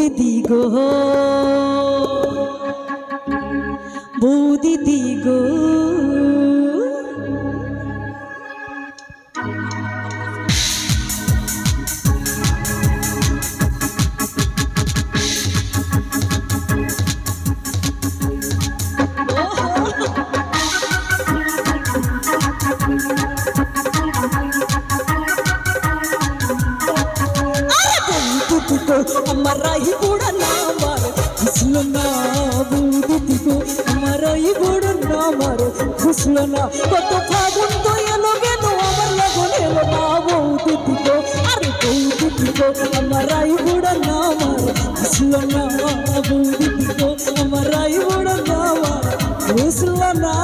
দিদি গো, বউ দিদি গো, हमारा ही बड़ा नाम खुशलो ना बुद्धि को, हमारा ही बड़ा नाम खुशलो ना कत फागुन तो ये लोग हमार लगन हेलो ना बुद्धि को, अरे बुद्धि को हमारा ही बड़ा नाम खुशलो ना बुद्धि को, हमारा ही बड़ा नाम खुशलो ना।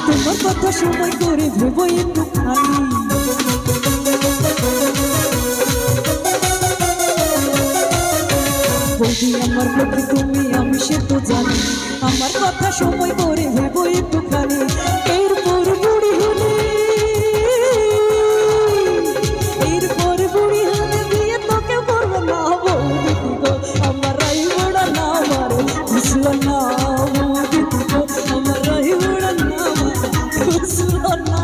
তোমার কথা সময় করে ভেবো একটু খালি, বৌদি আমার লক্ষ্মী তুমি আমি সে তো জানি, আমার কথা সময় করে ভেবো একটু খালি, এরপর বুড়ি হলে বিয়ে তোকে করবো না বৌদি গো, আমার রাই বড়া না আমার বুঝলো না বৌদি গো, আমার রাই বড়া না বুঝলো না।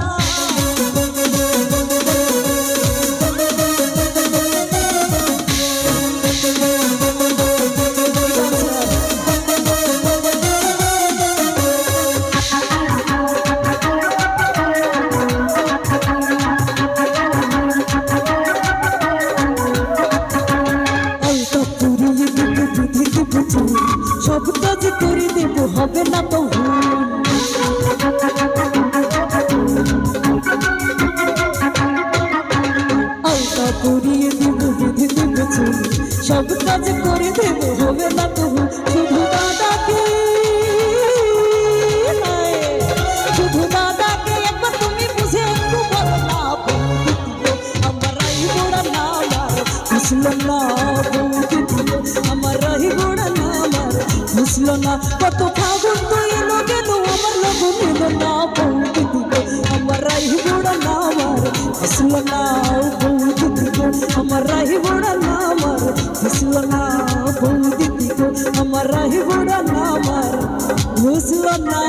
সব কাজ করে দেব হবে না তো আলতা করিয়ে দেব বেঁধে দেব চুল, সব কাজ করে দেব হবে না তো শুধু দাদাকে, শুধু দাদাকে একবার তুমি বুঝে একটু বলো না বৌদি দিও, আমার রাই বড়া না আমার বুঝলো না বৌদি দিও, আমার রাই বড়া না আমার বুঝলো না কত ফাগুন তো এলো গেল আমার লগন এলো না বৌদি দিও, আমার রাই বড়া না আমার বুঝলো না বৌদি দিও, আমার রাই বড়া না আমার বুঝলো না বৌদি দিও, আমার রাই বড়া না আমার বুঝলো না।